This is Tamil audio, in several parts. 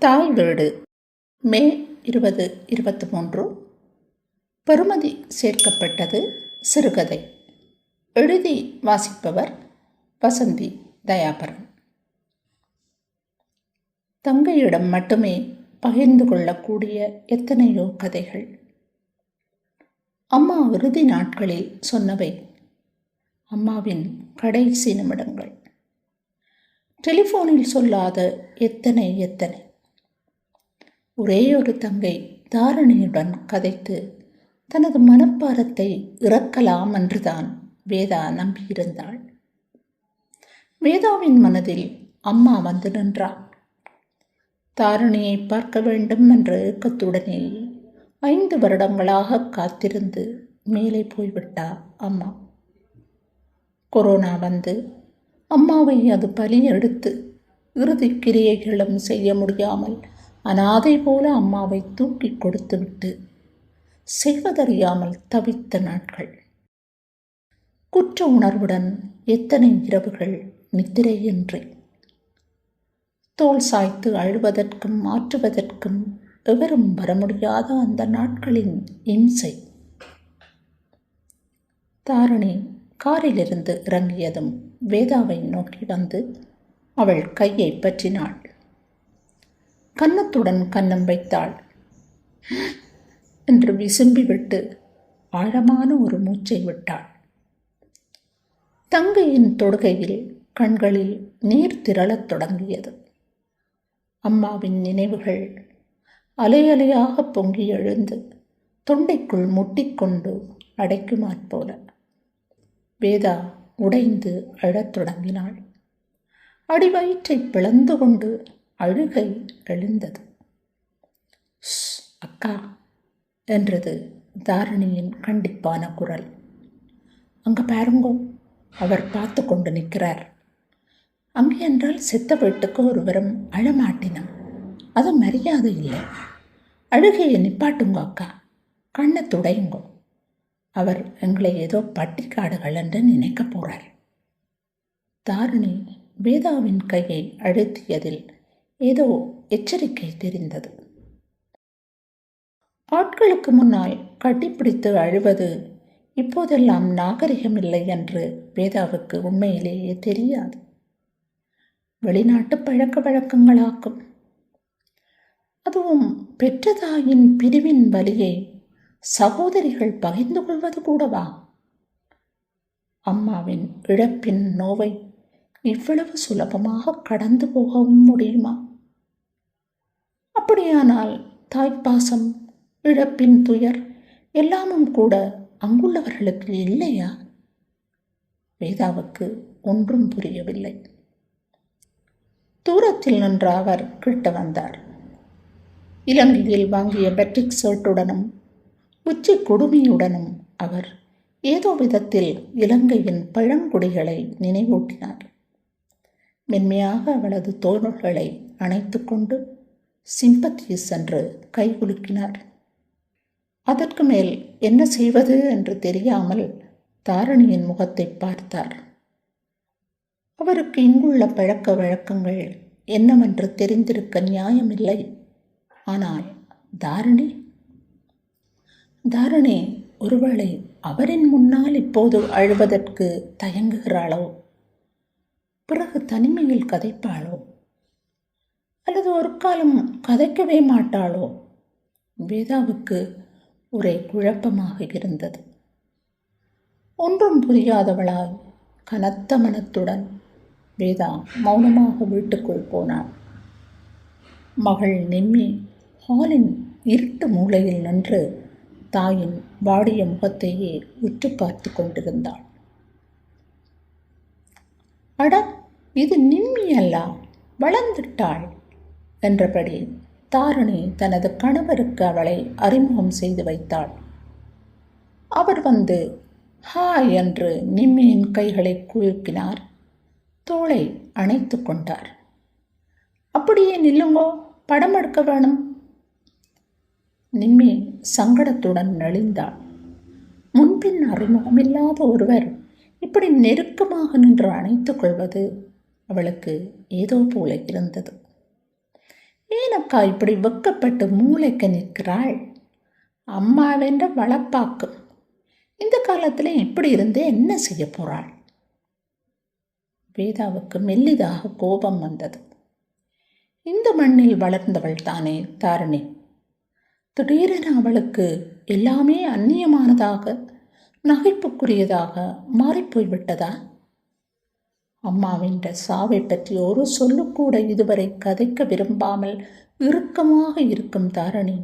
தாய் வீடு மே 2023. பெறுமதி சேர்க்கப்பட்டது சிறுகதை. எழுதி வாசிப்பவர் வசந்தி தயாபரன். தங்கையிடம் மட்டுமே பகிர்ந்து கொள்ளக்கூடிய எத்தனையோ கதைகள். அம்மா இறுதி நாட்களில் சொன்னவை அம்மாவின் கடைசி நிமிடங்கள். டெலிஃபோனில் சொல்லாத எத்தனை. ஒரே ஒரு தங்கை தாரணியுடன் கதைத்து தனது மனப்பாரத்தை இறக்கலாம் என்றுதான் வேதா நம்பியிருந்தாள். வேதாவின் மனதில் அம்மா வந்து நின்றாள். தாரணியை பார்க்க வேண்டும் என்ற ஏக்கத்துடனே 5 வருடங்களாக காத்திருந்து மேலே போய்விட்டா அம்மா. கொரோனா வந்து அம்மாவை அது பலி எடுத்து இறுதி கிரியைகளும் செய்ய முடியாமல் அனாதை போல அம்மாவை தூக்கி கொடுத்துவிட்டு செய்வதறியாமல் தவித்த நாட்கள். குற்ற உணர்வுடன் எத்தனை இரவுகள் நித்திரையின்றி. தோல் சாய்த்து அழுவதற்கும் மாற்றுவதற்கும் எவரும் வர முடியாத அந்த நாட்களின் இம்சை. தாரணி காரிலிருந்து இறங்கியதும் வேதாவை நோக்கி வந்து அவள் கையை பற்றினாள். கன்னத்துடன் கன்னம் வைத்தாள் என்று விசும்பிவிட்டு ஆழமான ஒரு மூச்சை விட்டாள். தங்கையின் தொடுகையில் கண்களில் நீர் திரளத் தொடங்கியது. அம்மாவின் நினைவுகள் அலையலையாக பொங்கி எழுந்து தொண்டைக்குள் முட்டிக்கொண்டு அடைக்குமாற்போல. வேதா உடைந்து அழத் தொடங்கினாள். அடிவயிற்றை பிளந்து கொண்டு அழுகை எழுந்தது. அக்கா என்றது தாரணியின் கண்டிப்பான குரல். அங்க பாருங்கோ, அவர் பார்த்து கொண்டு நிற்கிறார். அங்கே என்றால் செத்த வீட்டுக்கு ஒருவரும் அழமாட்டினம். அது மரியாதை இல்லை. அழுகையை நிப்பாட்டுங்கோ அக்கா, கண்ணை துடையுங்கோ. அவர் எங்களை ஏதோ பட்டிக்காடுகள் என்று நினைக்க போறார். தாரணி வேதாவின் கையை அழுத்தியதில் ஏதோ எச்சரிக்கை தெரிந்தது. ஆட்களுக்கு முன்னால் கட்டிப்பிடித்து அழுவது இப்போதெல்லாம் நாகரிகமில்லை என்று வேதாவுக்கு உண்மையிலேயே தெரியாது. வெளிநாட்டு பழக்க வழக்கங்களாக்கும். அதுவும் பெற்ற தாயின் பிரிவின் வலியை சகோதரிகள் பகிர்ந்து கொள்வது கூடவா? அம்மாவின் இழப்பின் நோவை இவ்வளவு சுலபமாக கடந்து போகவும் முடியுமா? அப்படியானால் தாய்ப்பாசம், இழப்பின் துயர் எல்லாமும் கூட அங்குள்ளவர்களுக்கு இல்லையா? வேதாவுக்கு ஒன்றும் புரியவில்லை. தூரத்தில் நின்ற அவர் கிட்ட வந்தார். இலங்கையில் வாங்கிய பெட்ரிக் ஷர்ட்டுடனும் உச்சி குடுமியுடனும் அவர் ஏதோ விதத்தில் இலங்கையின் பழங்குடிகளை நினைவூட்டினார். மென்மையாக அவளது தோள்களை அணைத்து கொண்டு சிம்பத்திஸ் என்று கைகுலுக்கினார். அதற்கு மேல் என்ன செய்வது என்று தெரியாமல் தாரணியின் முகத்தை பார்த்தார். அவருக்கு இங்குள்ள பழக்க வழக்கங்கள் என்னவென்று தெரிந்திருக்க நியாயமில்லை. ஆனால் தாரணி ஒருவேளை அவரின் முன்னால் இப்போது அழுவதற்கு தயங்குகிறாளோ? பிறகு தனிமையில் கதைப்பாளோ? அல்லது ஒரு காலம் கதைக்கவே மாட்டாளோ? வேதாவுக்கு ஒரே குழப்பமாக இருந்தது. ஒன்றும் புரியாதவளாய் கனத்த மனத்துடன் வேதா மௌனமாக வீட்டுக்குள் போனாள். மகள் நிம்மி ஹாலின் இருட்டு மூலையில் நின்று தாயின் வாடிய முகத்தையே உற்று பார்த்து கொண்டிருந்தாள். அட, இது நிம்மி அல்ல, வளர்ந்துட்டாள் என்றபடி தாரணி தனது கணவருக்கு அவளை அறிமுகம் செய்து வைத்தாள். அவர் வந்து ஹாய் என்று நிம்மியின் கைகளை குலுக்கினார். தோளை அணைத்து கொண்டார். அப்படியே நில்லுங்கோ, படம் எடுக்க வேணும். நிம்மி சங்கடத்துடன் நெளிந்தாள். முன்பின் அறிமுகமில்லாத ஒருவர் இப்படி நெருக்கமாக நின்று அணைத்துக் கொள்வது அவளுக்கு ஏதோ போல இருந்தது. ஏனக்கா இப்படி வெக்கப்பட்டு மூளைக்கு நிற்கிறாள்? அம்மாவென்ற வளப்பாக்கும். இந்த காலத்தில் இப்படி இருந்து என்ன செய்ய போறாள்? வேதாவுக்கு மெல்லிதாக கோபம் வந்தது. இந்த மண்ணில் வளர்ந்தவள் தானே தாரிணி. திடீரென அவளுக்கு எல்லாமே அந்நியமானதாக, நகைப்புக்குரியதாக மாறிப்போய்விட்டதா? அம்மாவின் சாவை பற்றி ஒரு சொல்லுக்கூட இதுவரை கதைக்க விரும்பாமல் இறுக்கமாக இருக்கும் தாரிணி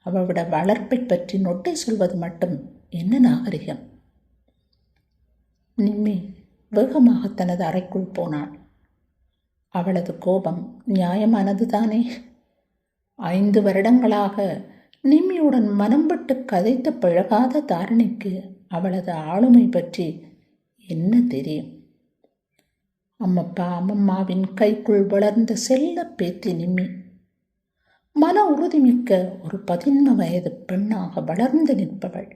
அவளோட வளர்ப்பை பற்றி நொட்டை சொல்வது மட்டும் என்ன நாகரிகம்? நிம்மி வேகமாக தனது அறைக்குள் போனாள். அவளது கோபம் நியாயமானது தானே. 5 வருடங்களாக நிம்மியுடன் மனம் விட்டு கதைத்து பழகாத தாரிணிக்கு அவளது ஆளுமை பற்றி என்ன தெரியும்? அம்மம்மாவின் கைக்குள் வளர்ந்த செல்ல பேத்தி நிம்மி மன உறுதிமிக்க ஒரு 11 வயது பெண்ணாக வளர்ந்து நிற்பவள்.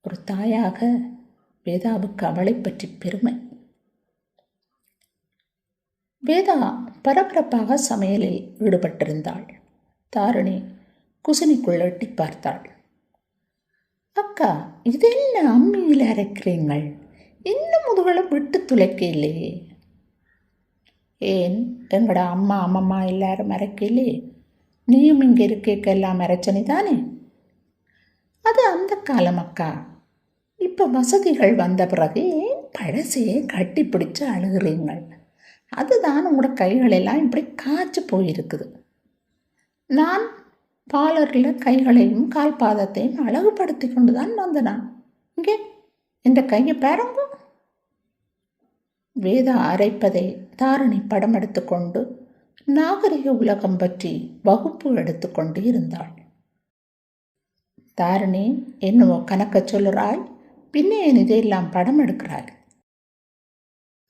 ஒரு தாயாக வேதாவுக்கு அவளை பற்றி பெருமை. வேதா பரபரப்பாக சமையலில் ஈடுபட்டிருந்தாள். தாரிணி குசினிக்குள் எட்டி பார்த்தாள். அக்கா, இது என்ன அம்மியில் அரைக்கிறீங்கள்? இன்னும் முதுகளை விட்டு துளைக்க இல்லையே. ஏன், எங்கட அம்மம்மா எல்லாரும் அரைக்கலையே? நீயும் இங்கே இருக்கெல்லாம் அரைச்சனி தானே? அது அந்த காலம் அக்கா. இப்போ வசதிகள் வந்த பிறகு ஏன் பழசையே கட்டி பிடிச்சு அழுகிறீங்கள்? அதுதான் உங்களோட கைகளெல்லாம் இப்படி காய்ச்சி போயிருக்குது. நான் பார்லரில் கைகளையும் கால் பாதத்தையும் அழகுபடுத்தி கொண்டு தான் வந்தேன். இங்கே இந்த கையை பாருங்க. வேதா அரைப்பதை தாரிணி படம் எடுத்துக்கொண்டு நாகரிக உலகம் பற்றி வகுப்பு எடுத்துக்கொண்டு இருந்தாள். தாரிணி என்னவோ கணக்க சொல்லுறாள், பின்னே இதையெல்லாம் படம் எடுக்கிறாள்.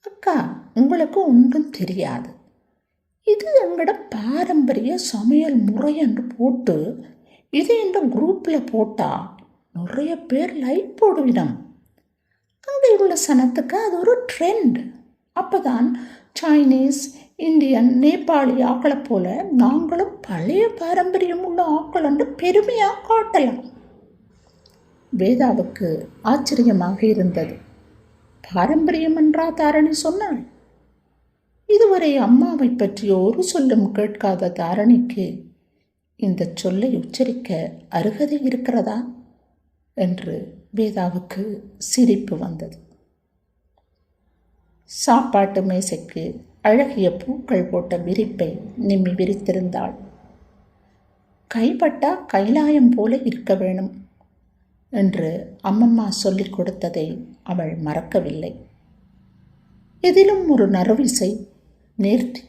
அக்கா, உங்களுக்கு ஒன்றும் தெரியாது. இது எங்களோட பாரம்பரிய சமையல் முறை என்று போட்டு இது என்ற குரூப்பில் போட்டால் நிறைய பேர் லைக் போடுவிடும். அங்கே உள்ள சனத்துக்கு அது ஒரு ட்ரெண்ட். அப்போ தான் சைனீஸ், இந்தியன், நேபாளி ஆக்களை போல நாங்களும் பழைய பாரம்பரியம் உள்ள ஆக்கள் என்று பெருமையாக காட்டலாம். வேதாவுக்கு ஆச்சரியமாக இருந்தது. பாரம்பரியம் என்றா தாரிணி சொன்னாள்? இதுவரை அம்மாவை பற்றி ஒரு சொல்லும் கேட்காத தாரிணிக்கு இந்த சொல்லை உச்சரிக்க அருகதை இருக்கிறதா என்று வேதாவுக்கு சிரிப்பு வந்தது. சாப்பாட்டு மேசைக்கு அழகிய பூக்கள் போட்ட விரிப்பை நிம்மி விரித்திருந்தாள். கைப்பட்டா கைலாயம் போல இருக்க வேணும் என்று அம்மம்மா சொல்லிக் கொடுத்ததை அவள் மறக்கவில்லை. எதிலும் ஒரு நறுவிசை, நேர்த்தி.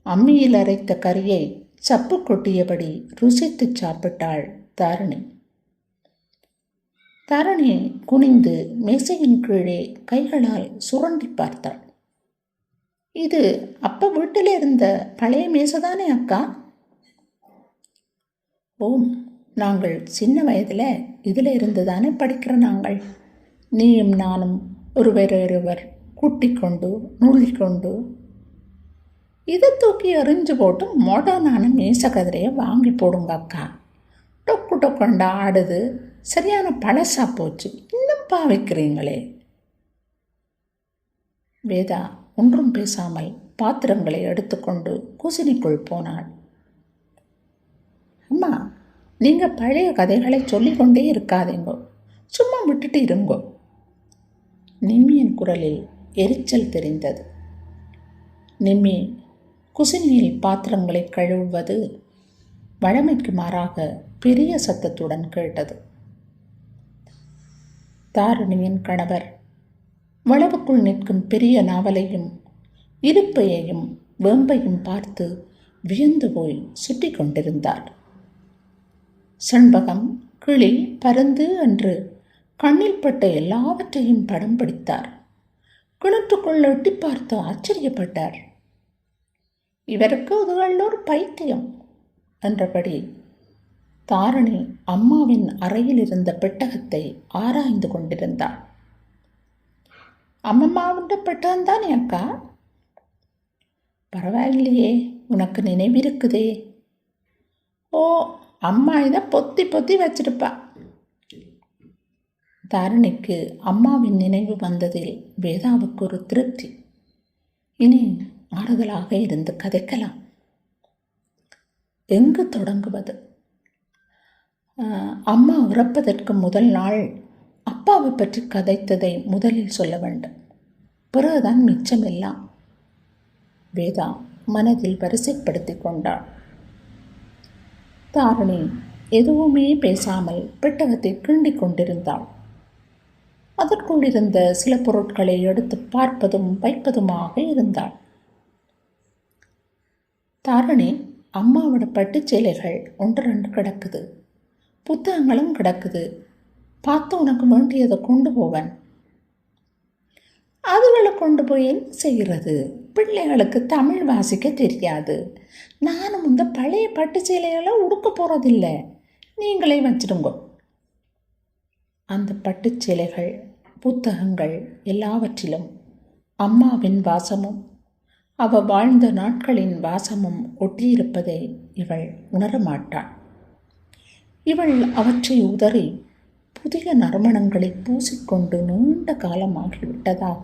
அம்மியில் அரைத்த கறியை சப்பு கொட்டியபடி ருசித்து சாப்பிட்டாள் தாரிணி. தாரிணி குனிந்து மேசையின் கீழே கைகளால் சுரண்டி பார்த்தாள். இது அப்பா வீட்டில் இருந்த பழைய மேசைதானே அக்கா? ஓம், நாங்கள் சின்ன வயதில் இதில் இருந்து தானே படிக்கிற நாங்கள். நீயும் நானும் ஒருவர் கூட்டிக்கொண்டு நுள்ளிக்கொண்டு இதை தூக்கி எறிஞ்சு போட்டு மாடர்னான மேச கதிரையை வாங்கி போடுங்க அக்கா. டொக்கு டொக்கண்டா ஆடுது, சரியான பழசா போச்சு, இன்னும் பாவிக்கிறீங்களே. வேதா ஒன்றும் பேசாமல் பாத்திரங்களை எடுத்துக்கொண்டு குசினிக்குள் போனாள். அம்மா, நீங்கள் பழைய கதைகளை சொல்லிக்கொண்டே இருக்காதீங்கோ, சும்மா விட்டுட்டு இருங்கோ. நிம்மியின் குரலில் எரிச்சல் தெரிந்தது. நிம்மி குசினியில் பாத்திரங்களை கழுவுவது வழமைக்கு மாறாக பெரிய சத்தத்துடன் கேட்டது. தாரிணியின் கணவர் வளவுக்குள் நிற்கும் பெரிய நாவலையும் இருப்பையையும் வேம்பையும் பார்த்து வியந்து போய் சுற்றி கொண்டிருந்தார். செண்பகம், கிளி, பருந்து என்று கண்ணில் பட்ட எல்லாவற்றையும் படம் பிடித்தார். கிணற்றுக்குள் எட்டி பார்த்து ஆச்சரியப்பட்டார். இவருக்கு ஒரு பைத்தியம் என்றபடி தாரிணி அம்மாவின் அறையில் இருந்த பெட்டகத்தை ஆராய்ந்து கொண்டிருந்தாள். அம்மம்மாவின் பெட்டகம்தானே அக்கா? பரவாயில்லையே, உனக்கு நினைவிருக்குதே. ஓ, அம்மா இதை பொத்தி பொத்தி வச்சிருப்பா. தாரணிக்கு அம்மாவின் நினைவு வந்ததில் வேதாவுக்கு ஒரு திருப்தி. இனி ஆறுதலாக இருந்து கதைக்கலாம். எங்கு தொடங்குவது? அம்மா இறப்பதற்கு முதல் நாள் அப்பாவை பற்றி கதைத்ததை முதலில் சொல்ல வேண்டும். பிறகுதான் மிச்சமெல்லாம். வேதா மனதில் வரிசைப்படுத்தி கொண்டாள். தாரணி எதுவுமே பேசாமல் பெட்டகத்தை கிண்டிக் கொண்டிருந்தாள். அதற்குள் இருந்த சில பொருட்களை எடுத்து பார்ப்பதும் வைப்பதுமாக இருந்தாள். தாரணி, அம்மாவோட பட்டுச்சேலைகள் 1-2 கிடக்குது, புத்தகங்களும் கிடக்குது, பார்த்து உனக்கு வேண்டியதை கொண்டு போவன். அதுகளை கொண்டு போய் என்ன செய்கிறது? பிள்ளைகளுக்கு தமிழ் வாசிக்க தெரியாது. நானும் இந்த பழைய பட்டுச்சேலைகளை உடுக்க போகிறதில்லை, நீங்களே வச்சிடுங்கோ. அந்த பட்டுச்சேலைகள், புத்தகங்கள் எல்லாவற்றிலும் அம்மாவின் வாசமும் அவள் வாழ்ந்த நாட்களின் வாசமும் ஒட்டியிருப்பதை இவள் உணரமாட்டாள். இவள் அவற்றை உதறி புதிய நறுமணங்களை பூசிக்கொண்டு நீண்ட காலமாகிவிட்டதாக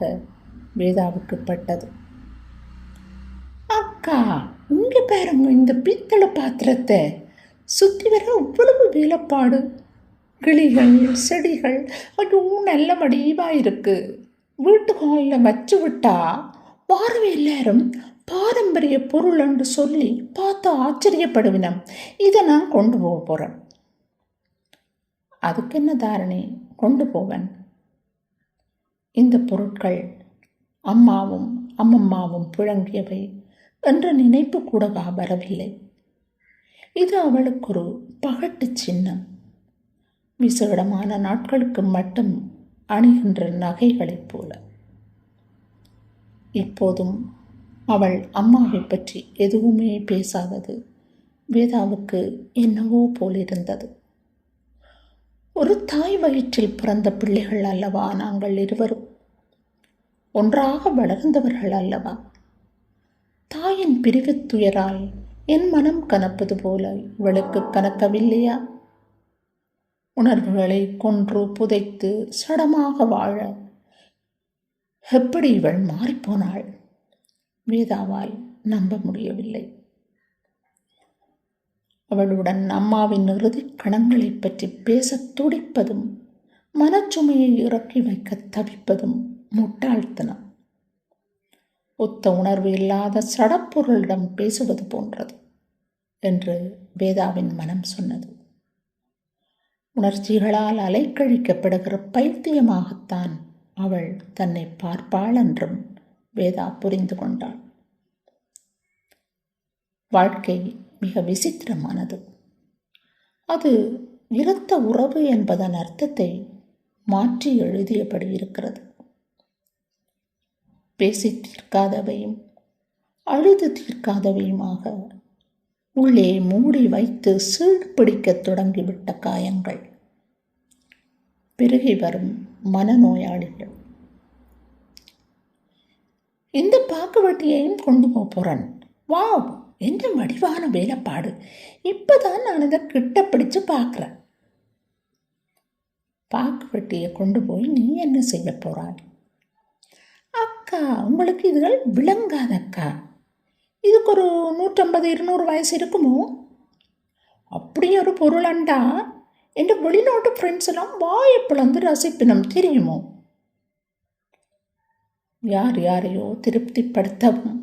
வேதாவுக்கு பட்டது. அக்கா, இங்கே பாருங்க, இந்த பித்தளை பாத்திரத்தை சுற்றி வர இவ்வளவு வேலைப்பாடு, கிளிகள், செடிகள், ஐயோ நல்ல வடிவாக இருக்கு. வீட்டு ஹாலில் வச்சு விட்டா வாரவே எல்லாரும் பாரம்பரிய பொருள் என்று சொல்லி பார்த்து ஆச்சரியப்படுவினம். இதை நான் கொண்டு போக போகிறேன். அதுக்கு என்ன தாரணி, கொண்டு போவன். இந்த பொருட்கள் அம்மாவும் அம்மம்மாவும் புழங்கியவை என்ற நினைப்பு கூடவா வரவில்லை? இது அவளுக்கு ஒரு பகட்டு சின்னம். விசேடமான நாட்களுக்கு மட்டும் அணிகின்ற நகைகளைப் போல. இப்போதும் அவள் அம்மாவை பற்றி எதுவுமே பேசாதது வேதாவுக்கு என்னவோ போலிருந்தது. ஒரு தாய் வயிற்றில் பிறந்த பிள்ளைகள் அல்லவா நாங்கள் இருவரும்? ஒன்றாக வளர்ந்தவர்கள் அல்லவா? தாயின் பிரிவுத் துயரால் என் மனம் கனப்பது போல இவளுக்கு கனக்கவில்லையா? உணர்வுகளை கொன்று புதைத்து சடமாக வாழ எப்படி இவள் மாறிப்போனாள்? வேதாவால் நம்ப முடியவில்லை. அவளுடன் அம்மாவின் இறுதி கணங்களை பற்றி பேச துடிப்பதும் மனச்சுமையை இறக்கி வைக்க தவிப்பதும் முட்டாள்தனம். ஒத்த உணர்வு இல்லாத சடப்பொருளிடம் பேசுவது போன்றது என்று வேதாவின் மனம் சொன்னது. உணர்ச்சிகளால் அலைக்கழிக்கப்படுகிற பைத்தியமாகத்தான் அவள் தன்னை பார்ப்பாள் என்றும் வேதா புரிந்து கொண்டாள். வாழ்க்கை மிக விசித்திரமானது. அது இரத்த உறவு என்பதன் அர்த்தத்தை மாற்றி எழுதியபடி இருக்கிறது. பேசி தீர்க்காதவையும் அழுது தீர்க்காதவையுமாக உள்ளே மூடி வைத்து சீழ்பிடிக்க தொடங்கிவிட்ட காயங்கள், பெருகி வரும் மனநோயாளிகள். இந்த பாக்குவட்டியையும் கொண்டு போறேன். வாவ், என்ன வடிவான வேலைப்பாடு! இப்பதான் நான் இதை கிட்ட பிடிச்சு பார்க்குறேன். பாக்குவட்டியை கொண்டு போய் நீ என்ன செய்ய போறாய்? அக்கா, உங்களுக்கு இதுகள் விளங்காதக்கா. இதுக்கு ஒரு 150-200 வயசு இருக்குமோ? அப்படி ஒரு பொருளண்டா என் வெளிநாட்டு ஃப்ரெண்ட்ஸ் எல்லாம் வாயை பிளந்து ரசிப்பினம் தெரியுமோ? யார் யாரையோ திருப்திப்படுத்தவும்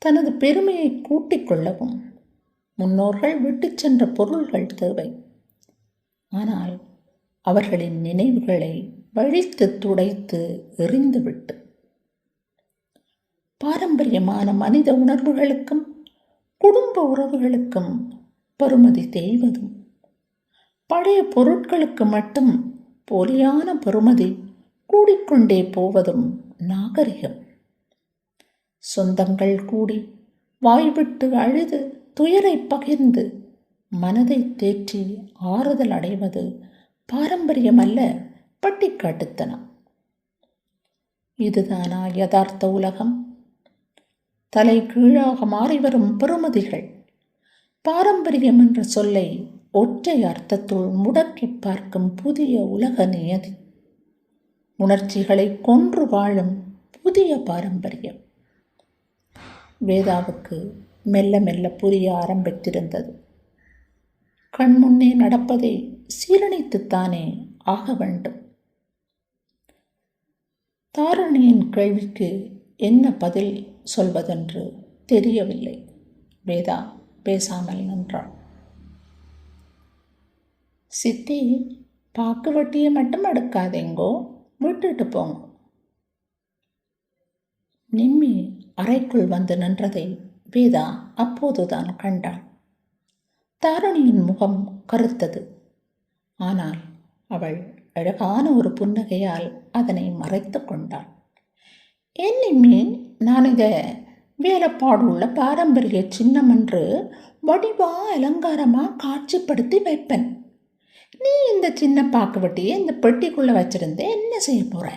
தனது பெருமையை கூட்டிக் கொள்ளவும் முன்னோர்கள் விட்டு சென்ற பொருள்கள் தேவை. ஆனால் அவர்களின் நினைவுகளை வழித்து துடைத்து எறிந்துவிட்டு பாரம்பரியமான மனித உணர்வுகளுக்கும் குடும்ப உறவுகளுக்கும் பெறுமதி தேய்வதும் பழைய பொருட்களுக்கு மட்டும் போலியான பெறுமதி கூடிக்கொண்டே போவதும் நாகரிகம். சொந்தங்கள் கூடி வாய்விட்டு அழுது துயரை பகிர்ந்து மனதை தேற்றி ஆறுதல் அடைவது பாரம்பரியம் அல்ல, பட்டிக்காட்டுத்தனம். இதுதானா யதார்த்த உலகம்? தலை கீழாக மாறி வரும் பெறுமதிகள். பாரம்பரியம் என்ற சொல்லை ஒற்றை அர்த்தத்துள் முடக்கி பார்க்கும் புதிய உலக நியதி. உணர்ச்சிகளை கொன்று வாழும் புதிய பாரம்பரியம். வேதாவுக்கு மெல்ல மெல்ல புரிய ஆரம்பித்திருந்தது. கண்முன்னே நடப்பதை சீரணித்துத்தானே ஆக வேண்டும். தாரணியின் கேள்விக்கு என்ன பதில் சொல்வதென்று தெரியவில்லை. வேதா பேசாமல் நின்றாள். சித்தி, பாக்கு வட்டியை மட்டும் எடுக்காதேங்கோ, விட்டுட்டு போங்க. நிம்மி அறைக்குள் வந்து நின்றதை வேதா அப்போதுதான் கண்டாள். தாரணியின் முகம் கருத்தது. ஆனால் அவள் அழகான ஒரு புன்னகையால் அதனை மறைத்து கொண்டாள். என் நிம்மி, நான் இதை வேலைப்பாடுள்ள பாரம்பரிய சின்னம் என்று வடிவா அலங்காரமாக காட்சிப்படுத்தி வைப்பேன். நீ இந்த சின்ன பாக்கு வட்டியை இந்த பெட்டிக்குள்ளே வச்சிருந்த என்ன செய்ய போற?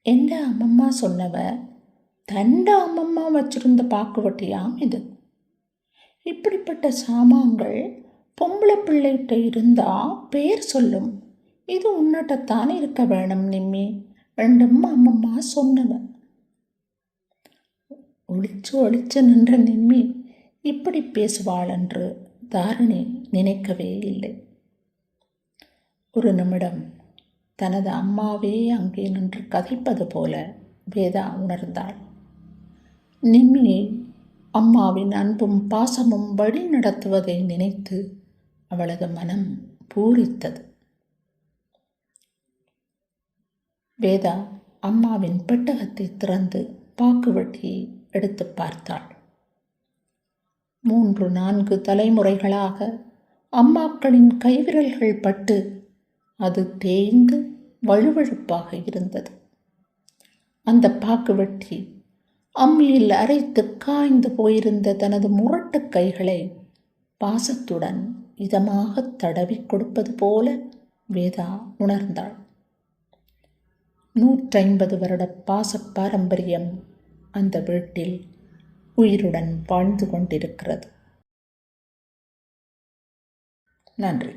எந்த அம்மம்மா சொன்னவ தண்ட அம்மம்மா வச்சிருந்த பாக்கு வட்டியாம் இது. இப்படிப்பட்ட சாமான்கள் பொம்பளை பிள்ளைகிட்ட இருந்தா பேர் சொல்லும். இது உன்னட்டத்தான் இருக்க வேணும் நிம்மி, ரெண்டும் அம்மம்மா சொன்னவ. ஒளிச்சு நின்ற நிம்மி இப்படி பேசுவாள் என்று தாரணி நினைக்கவே இல்லை. ஒரு நிமிடம் தனது அம்மாவே அங்கே நின்று கதைப்பது போல வேதா உணர்ந்தாள். நிம்மியை அம்மாவின் அன்பும் பாசமும் வழி நடத்துவதை நினைத்து அவளது மனம் பூரித்தது. வேதா அம்மாவின் பெட்டகத்தை திறந்து பாக்குவட்டியை எடுத்து பார்த்தாள். 3-4 தலைமுறைகளாக அம்மாக்களின் கைவிரல்கள் பட்டு அது தேய்ந்து வழுவழுப்பாக இருந்தது. அந்த பாக்குவட்டி அம்மியில் அரைத்து காய்ந்து போயிருந்த தனது முரட்டு கைகளை பாசத்துடன் இதமாக தடவி கொடுப்பது போல வேதா உணர்ந்தாள். 150 வருட பாச பாரம்பரியம் அந்த வீட்டில் உயிருடன் வாழ்ந்து கொண்டிருக்கிறது. நன்றி.